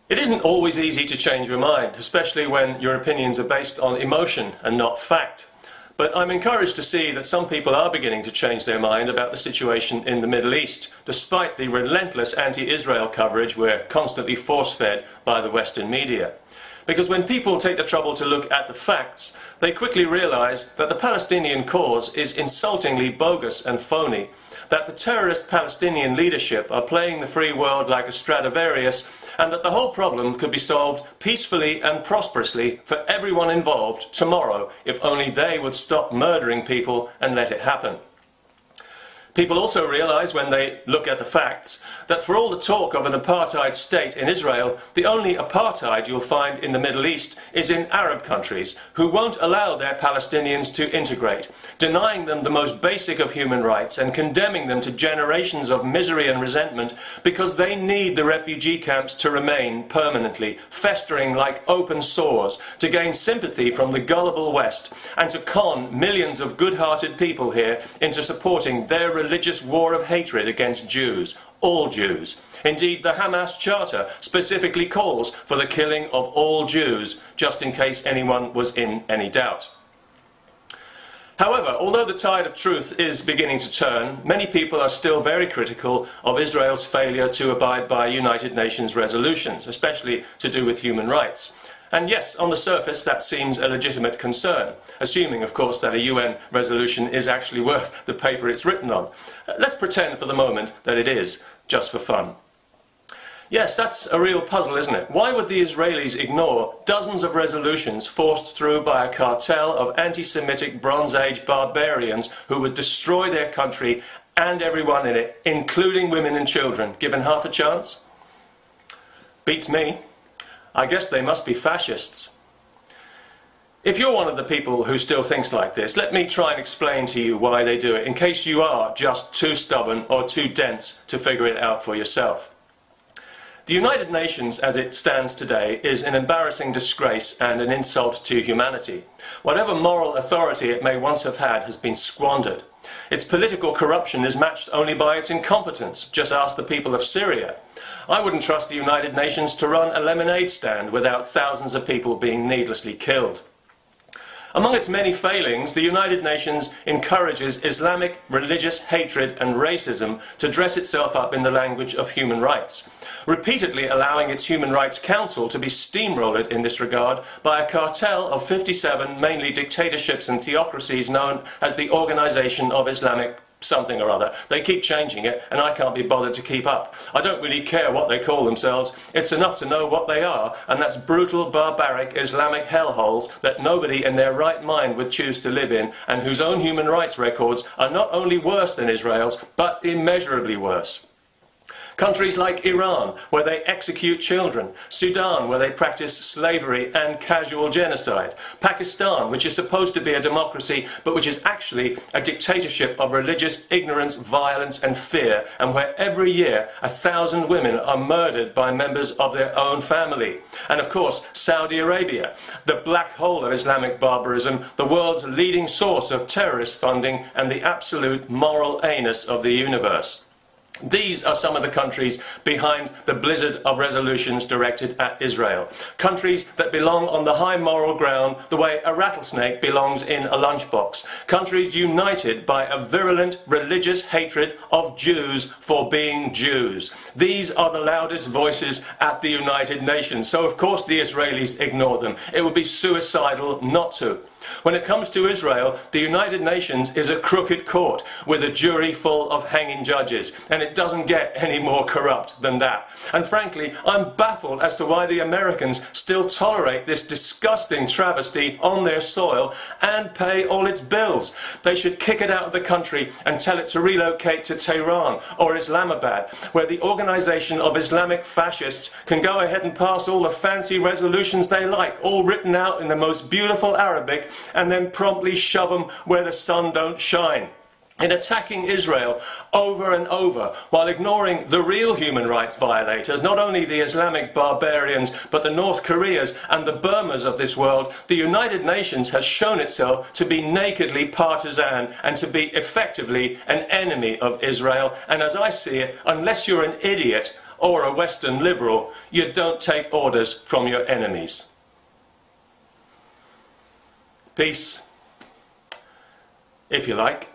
It isn't always easy to change your mind, especially when your opinions are based on emotion and not fact. But I'm encouraged to see that some people are beginning to change their mind about the situation in the Middle East, despite the relentless anti-Israel coverage we're constantly force-fed by the Western media. Because when people take the trouble to look at the facts, they quickly realize that the Palestinian cause is insultingly bogus and phony, that the terrorist Palestinian leadership are playing the free world like a Stradivarius, and that the whole problem could be solved peacefully and prosperously for everyone involved tomorrow if only they would stop murdering people and let it happen. People also realize when they look at the facts that for all the talk of an apartheid state in Israel, the only apartheid you'll find in the Middle East is in Arab countries who won't allow their Palestinians to integrate, denying them the most basic of human rights and condemning them to generations of misery and resentment because they need the refugee camps to remain permanently, festering like open sores, to gain sympathy from the gullible West and to con millions of good-hearted people here into supporting their religious war of hatred against Jews, all Jews. Indeed, the Hamas Charter specifically calls for the killing of all Jews, just in case anyone was in any doubt. However, although the tide of truth is beginning to turn, many people are still very critical of Israel's failure to abide by United Nations resolutions, especially to do with human rights. And yes, on the surface that seems a legitimate concern, assuming of course that a UN resolution is actually worth the paper it's written on. Let's pretend for the moment that it is, just for fun. Yes, that's a real puzzle, isn't it? Why would the Israelis ignore dozens of resolutions forced through by a cartel of anti-Semitic Bronze Age barbarians who would destroy their country and everyone in it, including women and children, given half a chance? Beats me. I guess they must be fascists. If you're one of the people who still thinks like this, let me try and explain to you why they do it, in case you are just too stubborn or too dense to figure it out for yourself. The United Nations, as it stands today, is an embarrassing disgrace and an insult to humanity. Whatever moral authority it may once have had has been squandered. Its political corruption is matched only by its incompetence. Just ask the people of Syria. I wouldn't trust the United Nations to run a lemonade stand without thousands of people being needlessly killed. Among its many failings, the United Nations encourages Islamic religious hatred and racism to dress itself up in the language of human rights, repeatedly allowing its Human Rights Council to be steamrolled in this regard by a cartel of 57 mainly dictatorships and theocracies known as the Organization of Islamic something or other. They keep changing it and I can't be bothered to keep up. I don't really care what they call themselves. It's enough to know what they are, and that's brutal, barbaric Islamic hellholes that nobody in their right mind would choose to live in, and whose own human rights records are not only worse than Israel's, but immeasurably worse. Countries like Iran, where they execute children. Sudan, where they practice slavery and casual genocide. Pakistan, which is supposed to be a democracy, but which is actually a dictatorship of religious ignorance, violence and fear, and where every year 1,000 women are murdered by members of their own family. And of course, Saudi Arabia, the black hole of Islamic barbarism, the world's leading source of terrorist funding, and the absolute moral anus of the universe. These are some of the countries behind the blizzard of resolutions directed at Israel. Countries that belong on the high moral ground the way a rattlesnake belongs in a lunchbox. Countries united by a virulent religious hatred of Jews for being Jews. These are the loudest voices at the United Nations, so of course the Israelis ignore them. It would be suicidal not to. When it comes to Israel, the United Nations is a crooked court with a jury full of hanging judges, and it doesn't get any more corrupt than that. And frankly, I'm baffled as to why the Americans still tolerate this disgusting travesty on their soil and pay all its bills. They should kick it out of the country and tell it to relocate to Tehran or Islamabad, where the Organization of Islamic Fascists can go ahead and pass all the fancy resolutions they like, all written out in the most beautiful Arabic, and then promptly shove them where the sun don't shine. In attacking Israel over and over, while ignoring the real human rights violators, not only the Islamic barbarians, but the North Koreas and the Burmas of this world, the United Nations has shown itself to be nakedly partisan and to be effectively an enemy of Israel. And as I see it, unless you're an idiot, or a Western liberal, you don't take orders from your enemies. Peace, if you like.